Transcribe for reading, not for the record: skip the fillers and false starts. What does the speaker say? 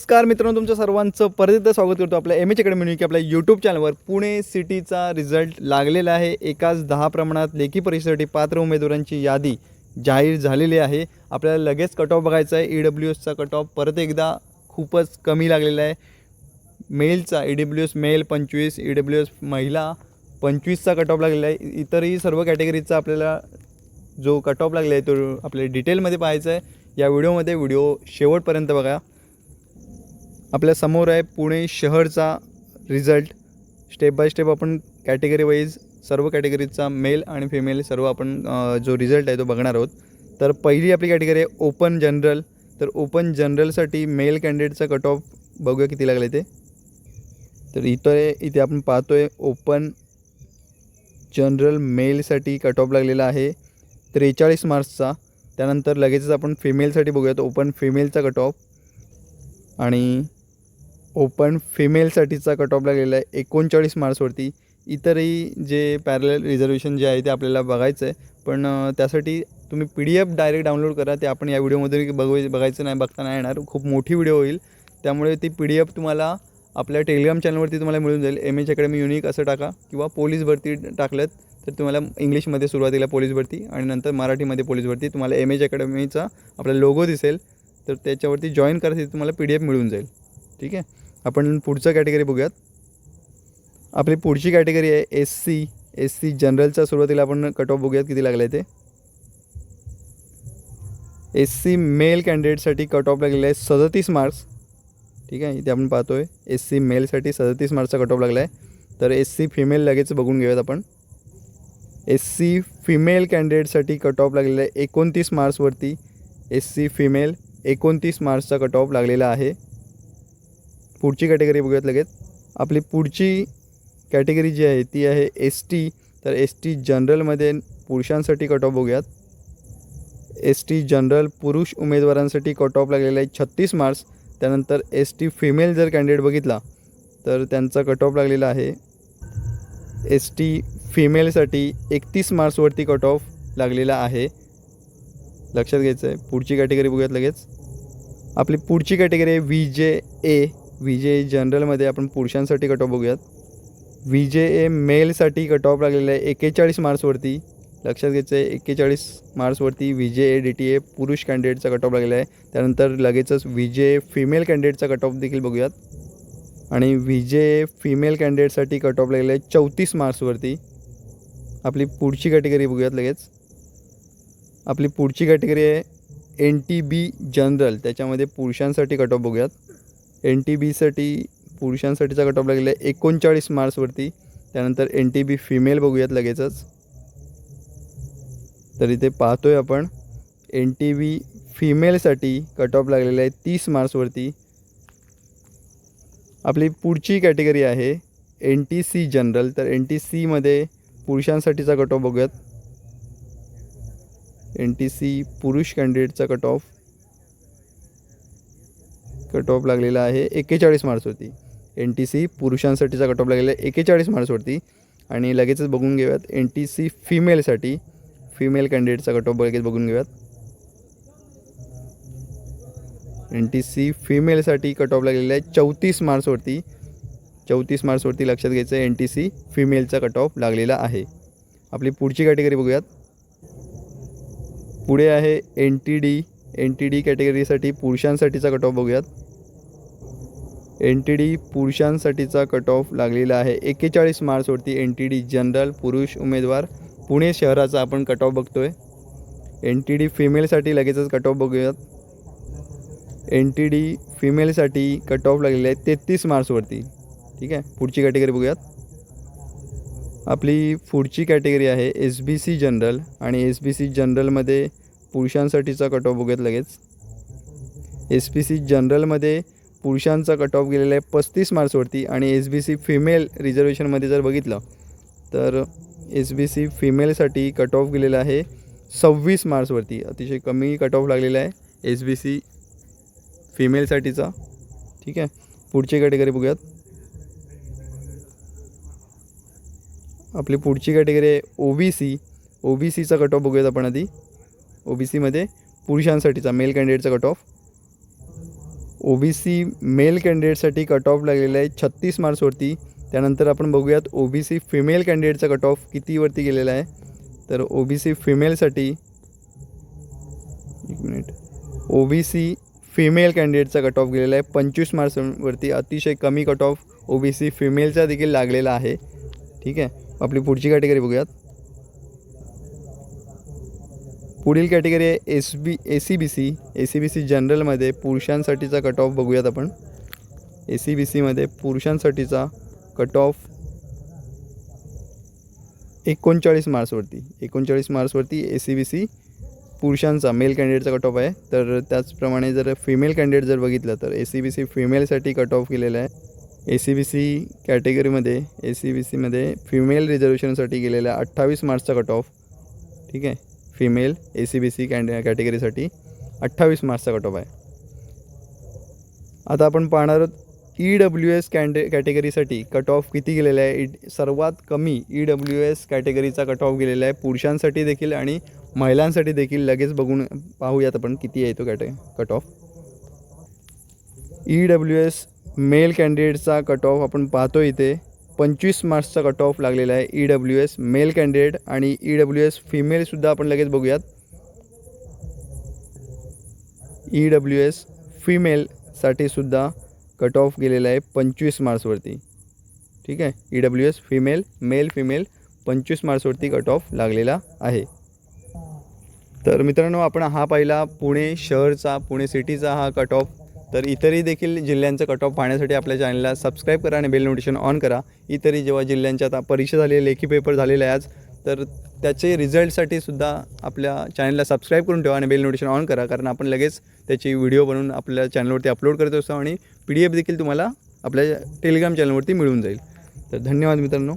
नमस्कार मित्रांनो, तुमच्या सर्वांचं परत एकदा स्वागत करतो आपल्या एम.एच. अकॅडमी की आपल्या यूट्यूब चॅनलवर. पुणे सिटीचा रिझल्ट लागलेला आहे. एकाच 10 प्रमाणात लेखी परीक्षेसाठी पात्र उमेदवारांची यादी जाहीर झालेली आहे. आपल्याला लगेच कट ऑफ बघायचा आहे. EWSचा कट ऑफ परत एकदा खूपच कमी लागलेला आहे. मेलचा EWS मेल 25, EWS महिला 25चा कट ऑफ लागलेला आहे. इतरही सर्व कॅटेगरीचा आपल्याला जो कट ऑफ लागला आहे तो आपल्याला डिटेलमध्ये पाहायचा आहे. या व्हिडिओमध्ये व्हिडिओ शेवटपर्यंत बघा. आपल्या समोर आहे पुणे शहरचा रिझल्ट. स्टेप बाय स्टेप आपण कॅटेगरी वाईज सर्व कॅटेगरीचा मेल आणि फिमेल सर्व आपण जो रिझल्ट आहे तो बघणार आहोत. तर पहिली आपली कॅटेगरी आहे ओपन जनरल. तर ओपन जनरलसाठी मेल कॅन्डिडेटचा कट ऑफ बघूया किती लागले ते. तर इथे आपण पाहतो आहे ओपन जनरल मेलसाठी कट ऑफ लागलेला आहे 43 मार्क्सचा. त्यानंतर लगेचच आपण फिमेलसाठी बघूयात ओपन फिमेलचा कट ऑफ. आणि ओपन फिमेलसाठीचा कट ऑफ लागलेला आहे 39 मार्क्सवरती. इतरही जे पॅरलल रिझर्वेशन जे आहे ते आपल्याला बघायचं आहे, पण त्यासाठी तुम्ही PDF डायरेक्ट डाउनलोड करा. ते आपण या व्हिडिओमध्ये बघायचं नाही, बघता नाही येणार. खूप मोठी व्हिडिओ होईल, त्यामुळे ती PDF तुम्हाला आपल्या टेलिग्राम चॅनलवरती तुम्हाला मिळून जाईल. एम.एच. अकॅडमी युनिक असं टाका किंवा पोलीस भरती टाकलं तर तुम्हाला इंग्लिशमध्ये सुरुवातीला पोलीस भरती आणि नंतर मराठीमध्ये पोलीस भरती तुम्हाला एम.एच. अकॅडमीचा आपला लोगो दिसेल. तर त्याच्यावरती जॉईन करायचं तुम्हाला PDF मिळून जाईल. ठीक आहे. आपण पुढचं कॅटेगरी बघूयात. आपली पुढची कॅटेगरी आहे SC जनरलचा. सुरुवातीला आपण कट ऑफ बघूयात किती लागला आहे ते. SC मेल कॅन्डिडेटसाठी कट ऑफ लागलेला आहे 37 मार्क्स. ठीक आहे. इथे आपण पाहतो आहे SC मेलसाठी 37 मार्क्सचा कट ऑफ लागला आहे. तर SC फिमेल लगेच बघून घेऊयात आपण. SC फिमेल कॅन्डिडेटसाठी कट ऑफ लागलेला आहे 29 मार्क्सवरती. SC फिमेल 29 मार्क्सचा कट ऑफ लागलेला आहे. पुढची कॅटेगरी बघूयात लगेच. आपली पुढची कॅटेगरी जी आहे ती आहे ST. तर ST जनरलमध्ये पुरुषांसाठी कट ऑफ बघूयात. ST जनरल पुरुष उमेदवारांसाठी कट ऑफ लागलेला आहे 36 मार्क्स. त्यानंतर ST फिमेल जर कॅन्डिडेट बघितला तर त्यांचा कट ऑफ लागलेला आहे ST फिमेलसाठी 31 मार्क्सवरती कट ऑफ लागलेला आहे. लक्षात घ्यायचं आहे. पुढची कॅटेगरी बघूयात लगेच. आपली पुढची कॅटेगरी आहे VJA जनरलमध्ये आपण पुरुषांसाठी कट ऑफ बघूयात. VJA मेलसाठी कट ऑफ लागलेला आहे 41 मार्क्सवरती. लक्षात घ्यायचं आहे 41 मार्क्सवरती VJA DTA पुरुष कॅन्डिडेटचा कट ऑफ लागलेला आहे. त्यानंतर लगेचच VJA फिमेल कॅन्डिडेटचा कट ऑफ देखील बघूयात. आणि VJA फिमेल कॅन्डिडेटसाठी कट ऑफ लागलेला आहे 34 मार्क्सवरती. आपली पुढची कॅटेगरी बघूयात लगेच. आपली पुढची कॅटेगरी आहे NTB जनरल. त्याच्यामध्ये पुरुषांसाठी कट ऑफ बघूयात. NTBसाठी पुरुषांसाठीचा कट ऑफ लागलेला आहे 39 मार्क्सवरती. त्यानंतर NTB फिमेल बघूयात लगेचच. तर इथे पाहतो आहे आपण NTB फिमेलसाठी कट ऑफ लागलेला आहे 30 मार्क्सवरती. आपली पुढची कॅटेगरी आहे NTC जनरल. तर NTCमध्ये पुरुषांसाठीचा कट ऑफ बघूयात. NTC पुरुष कॅन्डिडेटचा कट ऑफ लागलेला आहे 41 मार्क्सवरती. NTC पुरुषांसाठीचा कट ऑफ लागलेला आहे 41 मार्क्सवरती. आणि लगेचच बघून घेऊयात NTC फिमेलसाठी फिमेल कॅन्डिडेटचा कट ऑफ लगेच बघून घेऊयात. NTC फिमेलसाठी कट ऑफ लागलेला आहे 34 मार्क्सवरती. 34 मार्क्सवरती लक्षात घ्यायचं आहे NTC फिमेलचा कट ऑफ लागलेला आहे. आपली पुढची कॅटेगरी बघूयात. पुढे आहे NTD कॅटेगरीसाठी पुरुषांसाठीचा कट ऑफ बघूयात. NTD पुरुषांसाठीचा कट ऑफ लागलेला आहे 41 मार्क्सवरती. NTD जनरल पुरुष उमेदवार पुणे शहराचा आपण कट ऑफ बघतो आहे. NTD फिमेलसाठी लगेचच कट ऑफ बघूयात. NTD फिमेलसाठी कट ऑफ लागलेला आहे 33 मार्क्सवरती. ठीक आहे. पुढची कॅटेगरी बघूयात. आपली पुढची कॅटेगरी आहे SBC जनरल. आणि SBC जनरलमध्ये पुरुषांसाठीचा कट ऑफ बघूयात लगेच. SBC जनरलमध्ये पुरुषांचा कट ऑफ गेलेला आहे 35 मार्क्सवरती. आणि SBC फिमेल रिझर्वेशनमध्ये जर बघितलं तर SBC फिमेलसाठी कट ऑफ गेलेला आहे 26 मार्क्सवरती. अतिशय कमी कट ऑफ लागलेला आहे SBC फिमेलसाठीचा. ठीक आहे. पुढची कॅटेगरी बघूयात. आपली पुढची कॅटेगरी आहे OBCचा कट ऑफ बघूयात आपण आधी. OBCमध्ये पुरुषांसाठीचा मेल कॅन्डिडेटचा कट ऑफ OBC मेल कॅन्डिडेटसाठी कट ऑफ लागलेला आहे 36 मार्क्सवरती. त्यानंतर आपण बघूयात OBC फिमेल कॅन्डिडेटचा कट ऑफ कितीवरती गेलेला आहे. तर OBC फिमेलसाठी OBC फिमेल कॅन्डिडेटचा कट ऑफ गेलेला आहे 25 मार्क्सवरती. अतिशय कमी कट ऑफ OBC फिमेलचा देखील लागलेला आहे. ठीक आहे, आपली पुढची कॅटेगरी बघूयात. पुढील कॅटेगरी आहे ACBC जनरलमध्ये पुरुषांसाठीचा कट ऑफ बघूयात आपण. ACBCमध्ये पुरुषांसाठीचा कट ऑफ 39 मार्क्सवरती ACBC पुरुषांचा मेल कॅन्डिडेटचा कट ऑफ आहे. तर त्याचप्रमाणे जर फिमेल कॅन्डिडेट जर बघितलं तर ACBC फिमेलसाठी कट ऑफ केलेला आहे. ACBC कॅटेगरीमध्ये ACBCमध्ये फिमेल रिझर्वेशनसाठी गेलेला 28 मार्क्सचा कट ऑफ. ठीक आहे, फिमेल ACBC कॅटेगरीसाठी 28 मार्क्सचा कट ऑफ आहे. आता आपण पाहणार आहोत EWS कॅटेगरीसाठी कट ऑफ किती गेलेला आहे. सर्वात कमी EWS कॅटेगरीचा कट ऑफ गेलेला आहे पुरुषांसाठी देखील आणि महिलांसाठी देखील. लगेच पाहूयात आपण किती आहे तो कट ऑफ. EWS मेल कॅन्डिडेटचा कट ऑफ आपण पाहतो इथे 25 मार्क्सचा कट ऑफ लागलेला आहे EWS मेल कॅन्डिडेट. आणि EWS फिमेलसुद्धा आपण लगेच बघूयात. EWS फिमेलसाठी सुद्धा कट ऑफ गेलेला आहे 25 मार्क्सवरती. ठीक आहे, EWS फिमेल 25 मार्क्सवरती कट ऑफ लागलेला आहे. तर मित्रांनो, आपण हा पाहिला पुणे शहरचा, पुणे सिटीचा हा कट ऑफ. तर इतरही देखील जिल्ह्यांचा कट ऑफ पाहण्यासाठी आपल्या चॅनलला सबस्क्राईब करा आणि बेल नोटिफिकेशन ऑन करा. इतरही जेव्हा जिल्ह्यांच्या आता परीक्षा झालेली, लेखी पेपर झालेले आहे आज, तर त्याचे रिझल्टसाठी सुद्धा आपल्या चॅनलला सबस्क्राईब करून ठेवा आणि बेल नोटिफिकेशन ऑन करा. कारण आपण लगेच त्याची व्हिडिओ बनवून आपल्या चॅनलवरती अपलोड करत असतो आणि PDF देखील तुम्हाला आपल्या टेलिग्राम चॅनलवरती मिळून जाईल. तर धन्यवाद मित्रांनो.